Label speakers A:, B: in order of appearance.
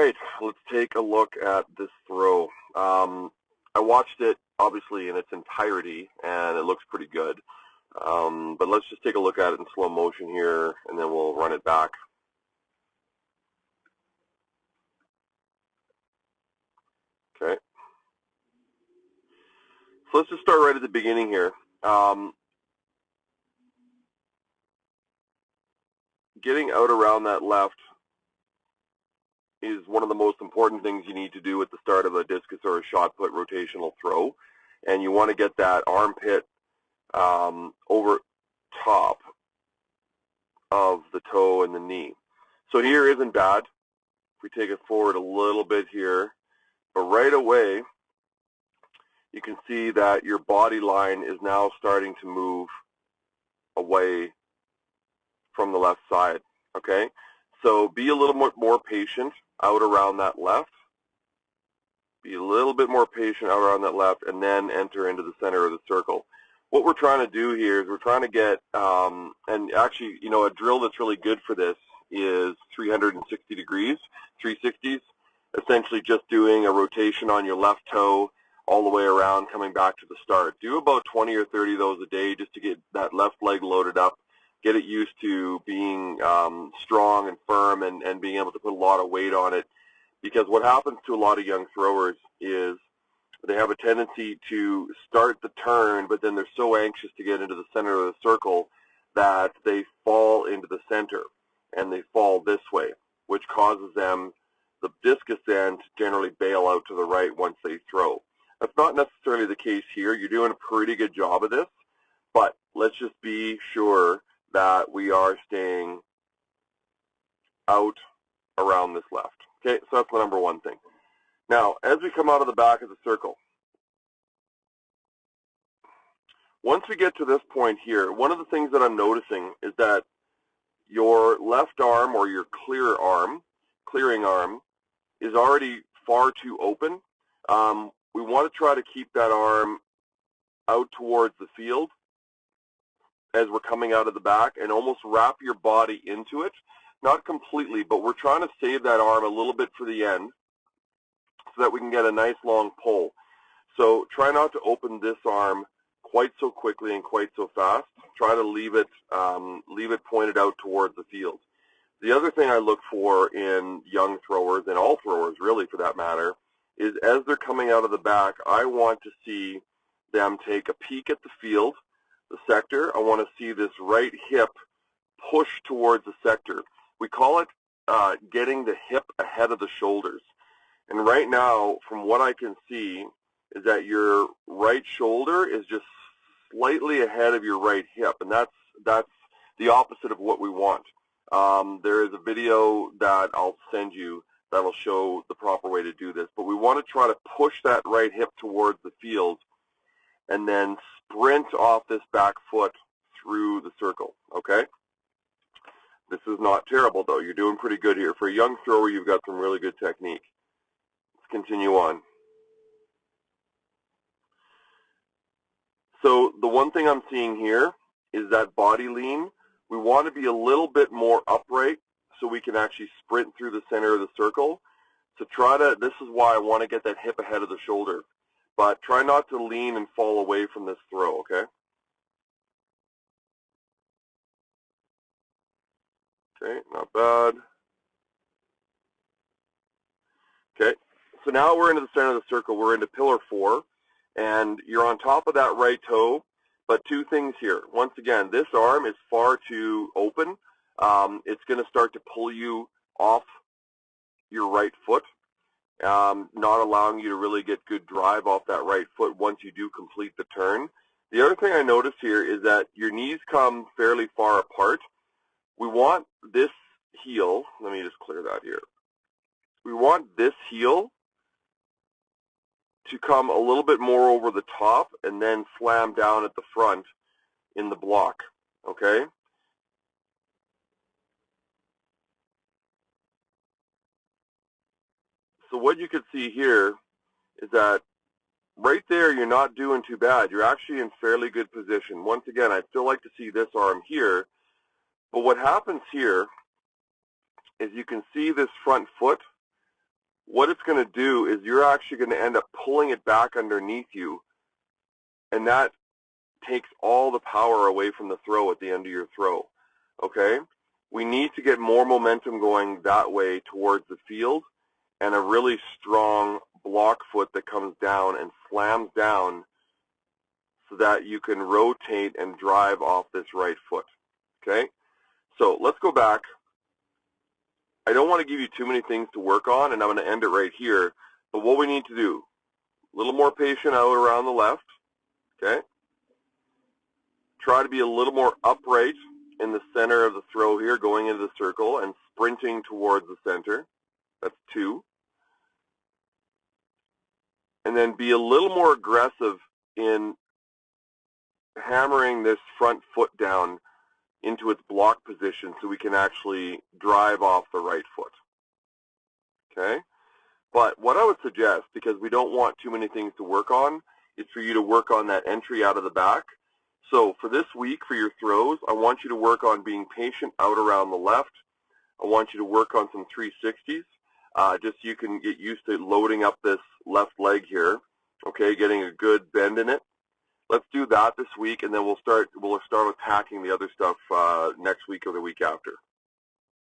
A: right, let's take a look at this throw. I watched it, obviously, in its entirety, and it looks pretty good. But let's just take a look at it in slow motion here, and then we'll run it back. Okay. So let's just start right at the beginning here. Getting out around that left is one of the most important things you need to do at the start of a discus or a shot put rotational throw. And you want to get that armpit over top of the toe and the knee. So here isn't bad. If we take it forward a little bit here, but right away you can see that your body line is now starting to move away from the left side. Okay, so be a little more patient out around that left. Be a little bit more patient out around that left, and then enter into the center of the circle. What we're trying to do here is we're trying to get, and actually, you know, a drill that's really good for this is 360 degrees, 360s, essentially just doing a rotation on your left toe all the way around, coming back to the start. Do about 20 or 30 of those a day just to get that left leg loaded up, get it used to being strong and firm and being able to put a lot of weight on it. Because what happens to a lot of young throwers is they have a tendency to start the turn, but then they're so anxious to get into the center of the circle that they fall into the center, and they fall this way, which causes them, the discus end, to generally bail out to the right once they throw. That's not necessarily the case here. You're doing a pretty good job of this, but let's just be sure that we are staying out around this left. Okay, so that's the number one thing. Now, as we come out of the back of the circle, once we get to this point here, one of the things that I'm noticing is that your left arm, or your clearing arm, is already far too open. We want to try to keep that arm out towards the field as we're coming out of the back, and almost wrap your body into it. Not completely, but we're trying to save that arm a little bit for the end so that we can get a nice long pull. So try not to open this arm quite so quickly and quite so fast. Try to leave it pointed out towards the field. The other thing I look for in young throwers, and all throwers really for that matter, is as they're coming out of the back, I want to see them take a peek at the field, the sector. I want to see this right hip push towards the sector. We call it getting the hip ahead of the shoulders. And right now, from what I can see, is that your right shoulder is just slightly ahead of your right hip, and that's the opposite of what we want. There is a video that I'll send you that will show the proper way to do this, but we want to try to push that right hip towards the field and then sprint off this back foot through the circle, okay? This is not terrible, though. You're doing pretty good here. For a young thrower, you've got some really good technique. Let's continue on. So the one thing I'm seeing here is that body lean. We want to be a little bit more upright so we can actually sprint through the center of the circle. So this is why I want to get that hip ahead of the shoulder. But try not to lean and fall away from this throw, okay? Okay, not bad. Okay, so now we're into the center of the circle. We're into pillar 4, and you're on top of that right toe. But two things here. Once again, this arm is far too open. It's going to start to pull you off your right foot, not allowing you to really get good drive off that right foot once you do complete the turn. The other thing I notice here is that your knees come fairly far apart. We want this heel, let me just clear that here. We want this heel to come a little bit more over the top and then slam down at the front in the block, okay? So what you can see here is that right there you're not doing too bad. You're actually in fairly good position. Once again, I'd still like to see this arm here, but what happens here is you can see this front foot what it's going to do is you're actually going to end up pulling it back underneath you, and that takes all the power away from the throw at the end of your throw. Okay? We need to get more momentum going that way towards the field, and a really strong block foot that comes down and slams down so that you can rotate and drive off this right foot. Okay? So let's go back. I don't want to give you too many things to work on, and I'm going to end it right here. But what we need to do, a little more patient out around the left. Okay? Try to be a little more upright in the center of the throw here, going into the circle and sprinting towards the center. That's 2. And then be a little more aggressive in hammering this front foot down into its block position so we can actually drive off the right foot. Okay? But what I would suggest, because we don't want too many things to work on, is for you to work on that entry out of the back. So for this week, for your throws, I want you to work on being patient out around the left. I want you to work on some 360s, just so you can get used to loading up this left leg here, okay, getting a good bend in it. Let's do that this week, and then we'll start attacking the other stuff next week or the week after.